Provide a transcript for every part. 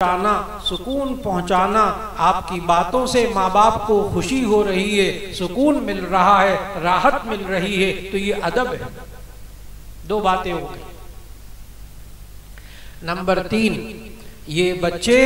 पहुंचाना, सुकून पहुंचाना, आपकी बातों से माँ बाप को खुशी हो रही है, सुकून मिल रहा है, राहत मिल रही है, तो ये अदब है। दो बातें हो गई। नंबर 3, ये बच्चे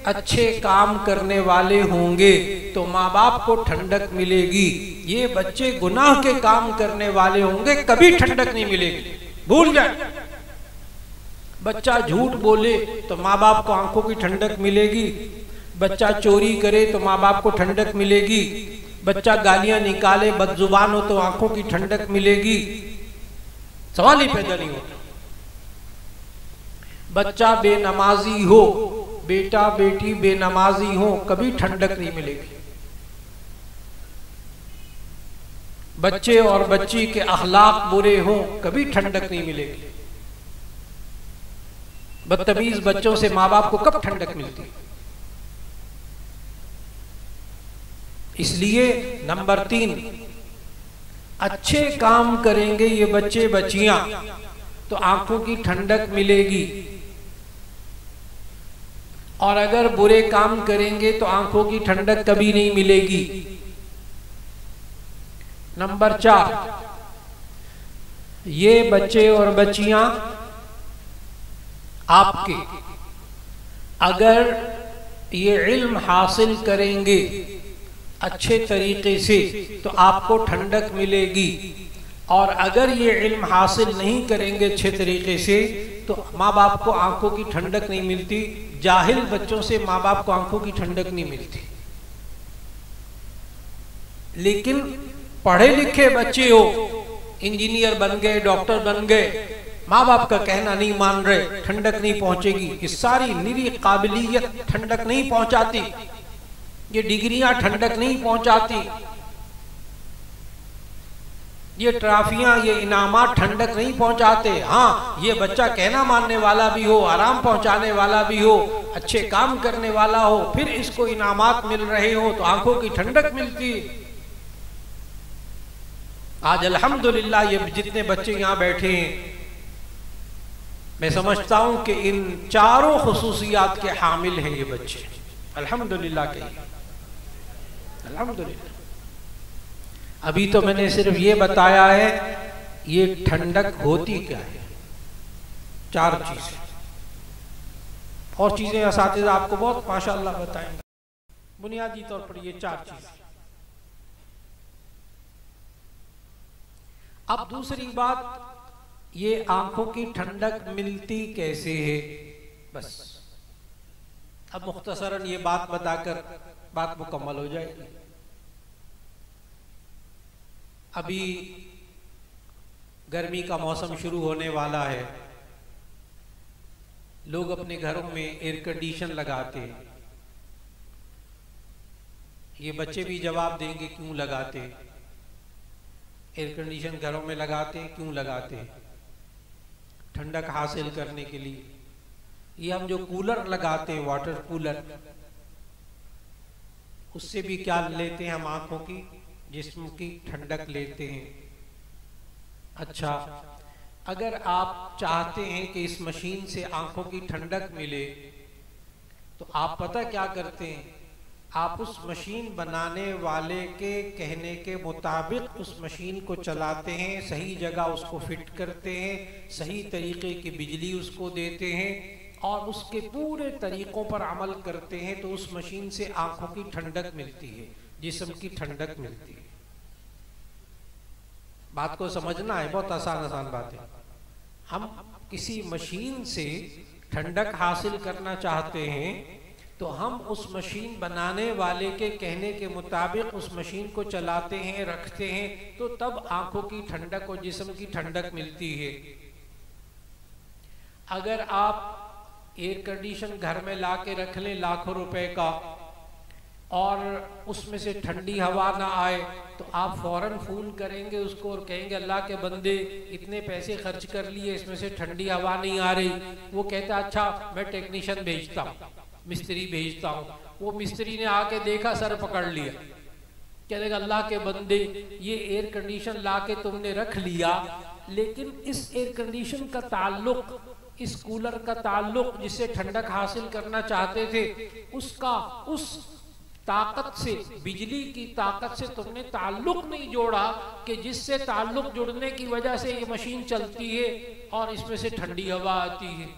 अच्छे काम करने वाले होंगे तो माँ बाप को ठंडक मिलेगी। ये बच्चे गुनाह के काम करने वाले होंगे, कभी ठंडक नहीं मिलेगी, भूल जाए। बच्चा झूठ बोले तो माँ बाप को आंखों की ठंडक मिलेगी, बच्चा चोरी करे तो माँ बाप को ठंडक मिलेगी, बच्चा गालियां निकाले, बदजुबान हो तो आंखों की ठंडक मिलेगी, सवाल ही पैदा नहीं होता। बच्चा बेनमाजी हो, बेटा बेटी बेनमाजी हो, कभी ठंडक नहीं मिलेगी। बच्चे और बच्ची के अखलाक बुरे हों, कभी ठंडक नहीं मिलेगी। बदतमीज बच्चों से माँ बाप को कब ठंडक मिलती? इसलिए नंबर 3, अच्छे काम करेंगे ये बच्चे बच्चियां तो आंखों की ठंडक मिलेगी, और अगर बुरे काम करेंगे तो आंखों की ठंडक कभी नहीं मिलेगी। नंबर 4, ये बच्चे और बच्चियां आपके अगर ये इल्म हासिल करेंगे अच्छे तरीके से तो आपको ठंडक मिलेगी, और अगर ये इल्म हासिल नहीं करेंगे अच्छे तरीके से तो माँ बाप को आंखों की ठंडक नहीं मिलती। जाहिल बच्चों से माँ बाप को आंखों की ठंडक नहीं मिलती। लेकिन पढ़े लिखे बच्चे हो, इंजीनियर बन गए, डॉक्टर बन गए, माँ बाप का कहना नहीं मान रहे, ठंडक नहीं पहुंचेगी। ये सारी निरी काबिलियत ठंडक नहीं पहुंचाती, ये डिग्रियां ठंडक नहीं पहुंचाती, ये ट्रॉफियां, ये इनामात ठंडक नहीं पहुंचाते। हाँ, ये बच्चा कहना मानने वाला भी हो, आराम पहुंचाने वाला भी हो, अच्छे काम करने वाला हो, फिर इसको इनामात मिल रहे हो तो आंखों की ठंडक मिलती। आज अल्हम्दुलिल्लाह ये जितने बच्चे यहाँ बैठे हैं, मैं समझता हूं कि इन चारों खुसूसियात के हामिल हैं ये बच्चे, अल्हम्दुलिल्लाह कहिए, अल्हम्दुलिल्लाह। अभी तो मैंने सिर्फ ये बताया है ये ठंडक होती क्या है, 4 चीजें, और चीजें असातिज़ा आपको बहुत माशाअल्लाह बताएंगे। बुनियादी तौर पर ये 4 चीजें। अब दूसरी बात, ये आंखों की ठंडक मिलती कैसे है, बस अब मुख्तसरन ये बात बताकर बात मुकम्मल हो जाएगी। अभी गर्मी का मौसम शुरू होने वाला है, लोग अपने घरों में एयर कंडीशन लगाते हैं। ये बच्चे भी जवाब देंगे क्यों लगाते, एयर कंडीशन घरों में लगाते हैं, क्यों लगाते हैं? ठंडक हासिल करने के लिए। ये हम जो कूलर लगाते हैं, वाटर कूलर, उससे भी क्या लेते हैं हम? आंखों की, जिस्म की ठंडक लेते हैं। अच्छा, अगर आप चाहते हैं कि इस मशीन से आंखों की ठंडक मिले तो आप पता क्या करते हैं? आप उस मशीन बनाने वाले के कहने के मुताबिक उस मशीन को चलाते हैं, सही जगह उसको फिट करते हैं, सही तरीके की बिजली उसको देते हैं, और उसके पूरे तरीकों पर अमल करते हैं, तो उस मशीन से आंखों की ठंडक मिलती है, जिस्म की ठंडक मिलती है। बात को समझना है, बहुत आसान बात है। हम किसी मशीन से ठंडक हासिल करना चाहते हैं तो हम उस मशीन बनाने वाले के कहने के मुताबिक उस मशीन को चलाते हैं, रखते हैं, तो तब आंखों की ठंडक और जिस्म की ठंडक मिलती है। अगर आप एयर कंडीशन घर में ला के रख लें लाखों रुपए का, और उसमें से ठंडी हवा ना आए, तो आप फौरन फोन करेंगे उसको और कहेंगे अल्लाह के बंदे इतने पैसे खर्च कर लिए, इसमें से ठंडी हवा नहीं आ रही। वो कहता अच्छा मैं टेक्नीशियन भेजता हूँ, मिस्त्री भेजता हूँ। वो मिस्त्री ने आके देखा, सर पकड़ लिया, कहेगा अल्लाह के बंदे ये एयर कंडीशन ला के तुमने रख लिया, लेकिन इस एयर कंडीशन का ताल्लुक इस कूलर का ताल्लुक जिससे ठंडक हासिल करना चाहते थे उसका उस ताकत से, बिजली की ताकत से तुमने ताल्लुक नहीं जोड़ा कि जिससे ताल्लुक जुड़ने की वजह से ये मशीन चलती है और इसमें से ठंडी हवा आती है।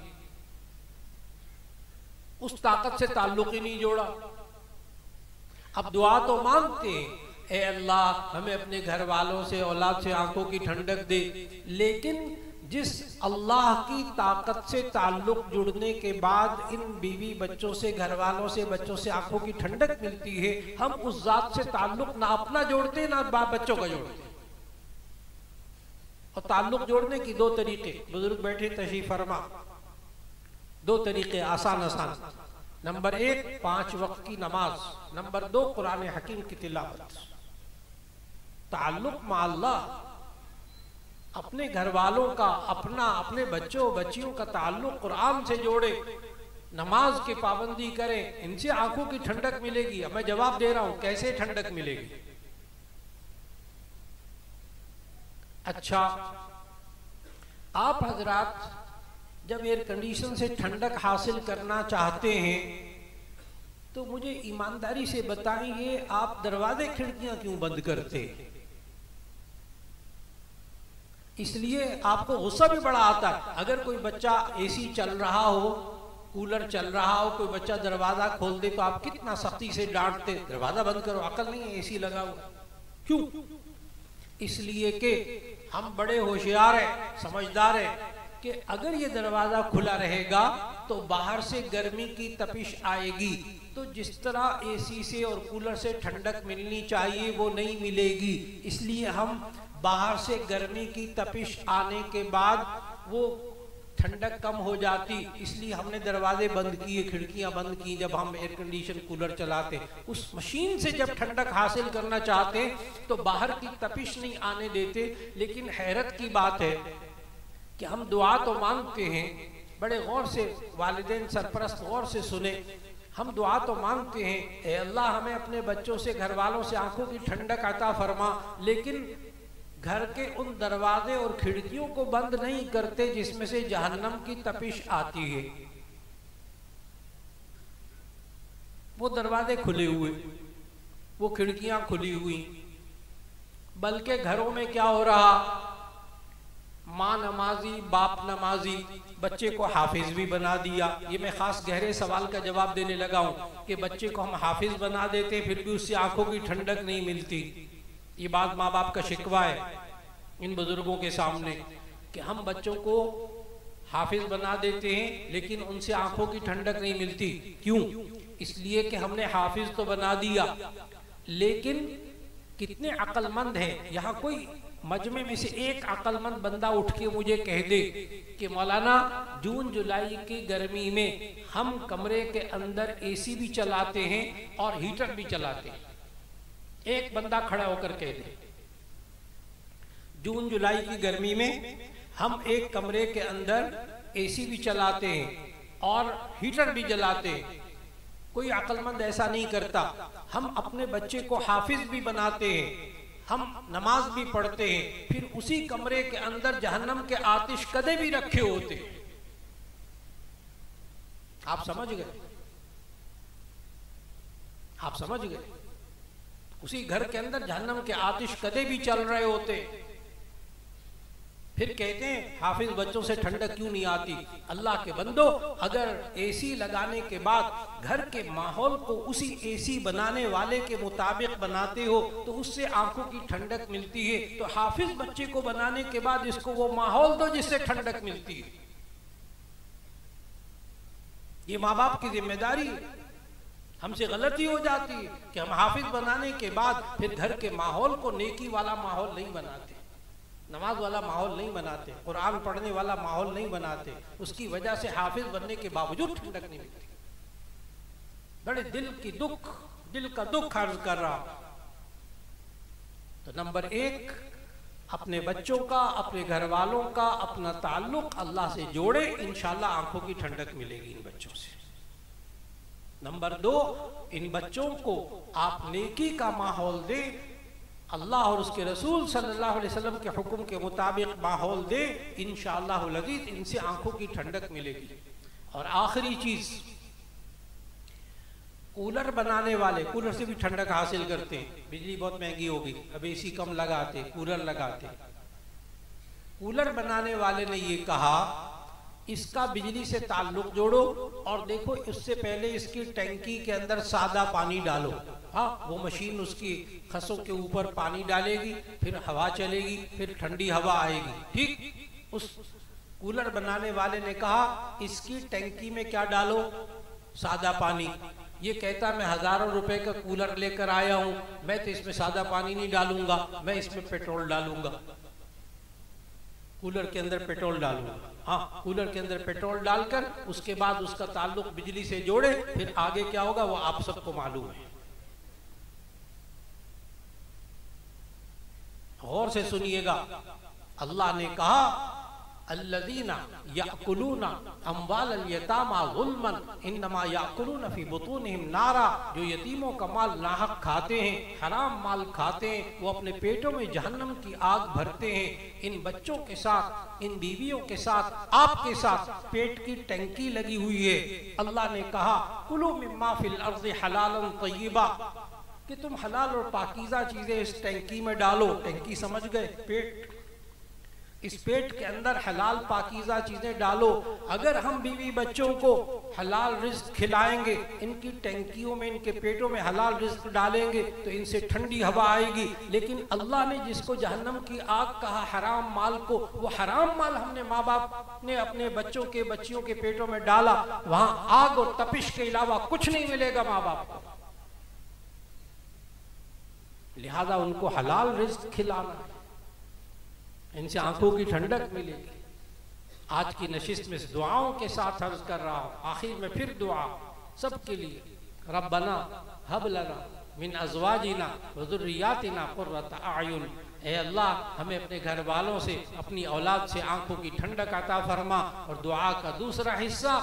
उस ताकत से ताल्लुक ही नहीं जोड़ा। अब दुआ तो मांगते हैं, ए अल्लाह हमें अपने घर वालों से, औलाद से आंखों की ठंडक दे, लेकिन जिस अल्लाह की ताकत से ताल्लुक जुड़ने के बाद इन बीवी बच्चों से, घर वालों से, बच्चों से आंखों की ठंडक मिलती है, हम उस जात से ताल्लुक ना अपना जोड़ते ना बाप बच्चों का जोड़ते। और ताल्लुक जोड़ने की दो तरीके, बुजुर्ग बैठे तशरीफ फरमा, दो तरीके आसान आसान। नंबर 1 5 वक्त की नमाज, नंबर 2 कुरान हकीम की तिलावत। ताल्लुक मा अल्लाह, अपने घर वालों का, अपने बच्चों बच्चियों का ताल्लुक कुरान से जोड़े, नमाज की पाबंदी करें, इनसे आंखों की ठंडक मिलेगी। अब मैं जवाब दे रहा हूं कैसे ठंडक मिलेगी। अच्छा, आप हजरात जब एयर कंडीशन से ठंडक हासिल करना चाहते हैं तो मुझे ईमानदारी से बताइए, आप दरवाजे खिड़कियां क्यों बंद करते हैं? इसलिए आपको गुस्सा भी बड़ा आता है। अगर कोई बच्चा एसी चल रहा हो, कूलर चल रहा हो, कोई बच्चा दरवाजा खोल दे तो आप कितना सख्ती से डांटते, दरवाजा बंद करो, अकल नहीं है एसी लगा हुआ। क्यों? इसलिए कि हम बड़े होशियार हैं, समझदार हैं कि अगर ये दरवाजा खुला रहेगा तो बाहर से गर्मी की तपिश आएगी, तो जिस तरह एसी से और कूलर से ठंडक मिलनी चाहिए वो नहीं मिलेगी। इसलिए हम बाहर से गर्मी की तपिश आने के बाद वो ठंडक कम हो जाती, इसलिए हमने दरवाजे बंद किए, खिड़कियां बंद की जब हम एयर कंडीशन कूलर चलाते। उस मशीन से जब ठंडक हासिल करना चाहते तो बाहर की तपिश नहीं आने देते। लेकिन हैरत की बात है कि हम दुआ तो मांगते हैं, बड़े गौर से वालिदैन सरपरस्त गौर से सुने, हम दुआ तो मांगते हैं, ए अल्लाह हमें अपने बच्चों से, घर वालों से आंखों की ठंडक अता फरमा, लेकिन घर के उन दरवाजे और खिड़कियों को बंद नहीं करते जिसमें से जहन्नम की तपिश आती है। वो दरवाजे खुले हुए, वो खिड़कियां खुली हुई, बल्कि घरों में क्या हो रहा, माँ नमाजी, बाप नमाजी, बच्चे को हाफिज भी बना दिया। ये मैं खास गहरे सवाल का जवाब देने लगा हूं कि बच्चे को हम हाफिज बना देते फिर भी उससे आंखों की ठंडक नहीं मिलती। ये बात माँ बाप का शिकवा है इन बुजुर्गों के सामने कि हम बच्चों को हाफिज बना देते हैं लेकिन उनसे आंखों की ठंडक नहीं मिलती। क्यों? इसलिए कि हमने हाफिज तो बना दिया, लेकिन कितने अक्लमंद हैं। यहाँ कोई मजमे में से एक अक्लमंद बंदा उठ के मुझे कह दे कि मौलाना जून जुलाई की गर्मी में हम कमरे के अंदर एसी भी चलाते हैं और हीटर भी चलाते हैं। एक बंदा खड़ा होकर कह दे, जून जुलाई की गर्मी में हम एक कमरे के अंदर एसी भी चलाते हैं और हीटर भी जलाते हैं। कोई अक्लमंद ऐसा नहीं करता। हम अपने बच्चे को हाफिज भी बनाते हैं, हम नमाज भी पढ़ते हैं, फिर उसी कमरे के अंदर जहन्नम के आतिश कदे भी रखे होते हैं। आप समझ गए? आप समझ गए? उसी घर के अंदर जहन्नम के आतिश कदे भी चल रहे होते। फिर कहते हैं हाफिज बच्चों से ठंडक क्यों नहीं आती। अल्लाह के बंदो, अगर एसी लगाने के बाद घर के माहौल को उसी एसी बनाने वाले के मुताबिक बनाते हो तो उससे आंखों की ठंडक मिलती है, तो हाफिज बच्चे को बनाने के बाद इसको वो माहौल दो जिससे ठंडक मिलती है। ये माँ बाप की जिम्मेदारी है। हमसे गलती हो जाती है कि हम हाफिज बनाने के बाद फिर घर के माहौल को नेकी वाला माहौल नहीं बनाते, नमाज वाला माहौल नहीं बनाते, कुरान पढ़ने वाला माहौल नहीं बनाते। उसकी वजह से हाफिज बनने के बावजूद ठंडक नहीं मिलती। बड़े दिल का दुख अर्ज कर रहा। तो नंबर 1, अपने बच्चों का, अपने घर वालों का अपना ताल्लुक अल्लाह से जोड़े, इंशाल्लाह आंखों की ठंडक मिलेगी इन बच्चों से। नंबर 2, इन बच्चों को आप नेकी का माहौल दें, अल्लाह और उसके रसूल सल्लल्लाहु अलैहि वसल्लम के हुक्म के मुताबिक माहौल दे, इंशाअल्लाह अज़ीज़ इनसे आंखों की ठंडक मिलेगी। और आखिरी चीज, कूलर बनाने वाले कूलर से भी ठंडक हासिल करते हैं। बिजली बहुत महंगी हो गई, अब एसी कम लगाते, कूलर लगाते। कूलर बनाने वाले ने ये कहा इसका बिजली से ताल्लुक जोड़ो और देखो उससे पहले इसकी टैंकी के अंदर सादा पानी डालो। हाँ, वो मशीन उसकी खसों के ऊपर पानी डालेगी, फिर हवा चलेगी, फिर ठंडी हवा आएगी। ठीक, उस कूलर बनाने वाले ने कहा इसकी टैंकी में क्या डालो? सादा पानी। ये कहता मैं हजारों रुपए का कूलर लेकर आया हूं, मैं तो इसमें सादा पानी नहीं डालूंगा, मैं इसमें पेट्रोल डालूंगा। कूलर के अंदर पेट्रोल डालूंगा। हाँ, कूलर के अंदर पेट्रोल डालकर उसके बाद उसका ताल्लुक बिजली से जोड़े, फिर आगे क्या होगा वो आप सबको मालूम है। गौर से सुनिएगा, अल्लाह ने कहा अल्लज़ीना याकुलूना अम्वालल यतामा ज़ुल्मन इन्नमा याकुलूना फी बुतूनिहिम नारा, जो यतीमों का माल नाहक खाते हैं, हराम माल खाते हैं, वो अपने पेटों में जहन्नम की आग भरते हैं। इन बच्चों के साथ, इन बीवियों के साथ, आपके साथ पेट की टंकी लगी हुई है। अल्लाह ने कहा कुलू मिम्मा फिल अर्ज़ि हलालन तय्यिबा, कि तुम हलाल और पाकीज़ा चीजें इस टंकी में डालो। टंकी समझ गए? पेट। इस पेट के अंदर हलाल पाकीज़ा चीजें डालो। अगर हम बीवी बच्चों को हलाल रिज्क खिलाएंगे, इनकी टंकियों में, इनके पेटों में हलाल रिज्क डालेंगे तो इनसे ठंडी हवा आएगी। लेकिन अल्लाह ने जिसको जहन्नम की आग कहा, हराम माल को, वो हराम माल हमने माँ बाप ने अपने बच्चों के, बच्चियों के पेटों में डाला, वहां आग और तपिश के अलावा कुछ नहीं मिलेगा माँ बाप को। लिहाजा उनको हलाल रिज्क खिलाना, इनसे आंखों की ठंडक मिलेगी। आज की नशिस्त में दुआओं के साथ अर्ज कर रहा हूं, आखिर में फिर दुआ सबके लिए, रब्बना हब लना मिन अज़वाजिना व ज़ुर्रियातिना क़ुर्रता अयुन, ए अल्लाह हमें अपने घर वालों से, अपनी औलाद से आंखों की ठंडक अता फरमा। और दुआ का दूसरा हिस्सा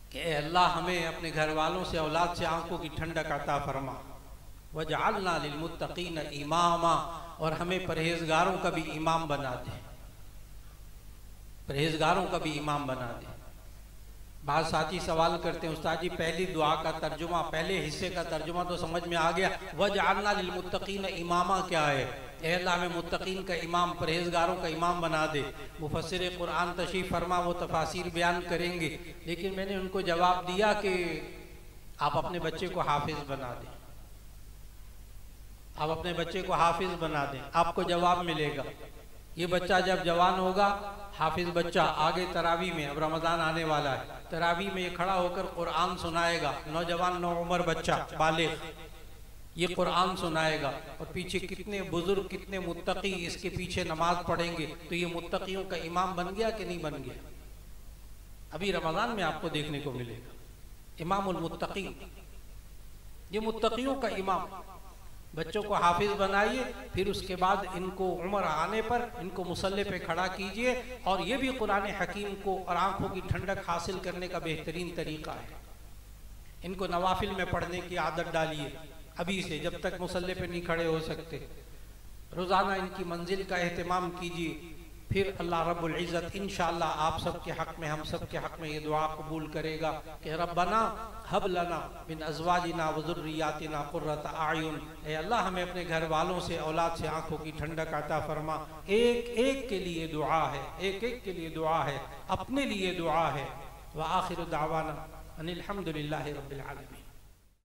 कि ए अल्लाह हमें अपने घर वालों से, औलाद से आंखों की ठंडक अता फरमा। वजअलना लिलमुत्तक़ीन इमामा, और हमें परहेजगारों का भी इमाम बना दे, परहेजगारों का भी इमाम बना दे। बाद साथी सवाल करते हैं उस्ताद जी पहली दुआ का तर्जुमा, पहले हिस्से का तर्जुमा तो समझ में आ गया, वजअलना लिलमुत्तक़ीन इमामा क्या है? ए अल्लाह हमें मुत्तक़ीन का इमाम, परहेजगारों का इमाम बना दे। मुफस्सिर कुरान तशरीफ फरमा, वो तफासिर बयान करेंगे, लेकिन मैंने उनको जवाब दिया कि आप अपने बच्चे को हाफिज बना दें, आप अपने बच्चे को हाफिज बना दें, आपको जवाब मिलेगा। ये बच्चा जब जवान होगा, हाफिज बच्चा, आगे तरावी में, अब रमजान आने वाला है, तरावी में ये खड़ा होकर कुरान सुनाएगा। नौजवान, नौ उम्र बच्चा, बालिग, ये कुरान सुनाएगा और पीछे कितने बुजुर्ग, कितने मुत्तकी इसके पीछे नमाज पढ़ेंगे। तो ये मुत्तकियों का इमाम बन गया कि नहीं बन गया? अभी रमजान में आपको देखने को मिलेगा इमामुल मुत्तकी, ये मुत्तकियों का इमाम। बच्चों को हाफिज बनाइए, फिर उसके बाद इनको उम्र आने पर इनको मुसल्ले पे खड़ा कीजिए, और ये भी कुरान हकीम को और आंखों की ठंडक हासिल करने का बेहतरीन तरीका है। इनको नवाफिल में पढ़ने की आदत डालिए अभी से, जब तक मुसल्ले पे नहीं खड़े हो सकते। रोजाना इनकी मंजिल का एहतमाम कीजिए, फिर अल्लाह रब्बुल इज़्ज़त इंशाअल्लाह आप सबके हक में, हम सबके हक में ये दुआ कबूल करेगा कि रब्बना हब लना मिन अज़वाजिना व ज़ुर्रियातिना क़ुर्रता अयुन, ए अल्लाह हमें अपने घर वालों से, औलाद से आंखों की ठंडक अता फरमा। एक एक के लिए दुआ है, एक एक के लिए दुआ है, अपने लिए दुआ है। व आखिरु दावाना अनिल हम्दुलिल्लाहि रब्बिल आलमीन।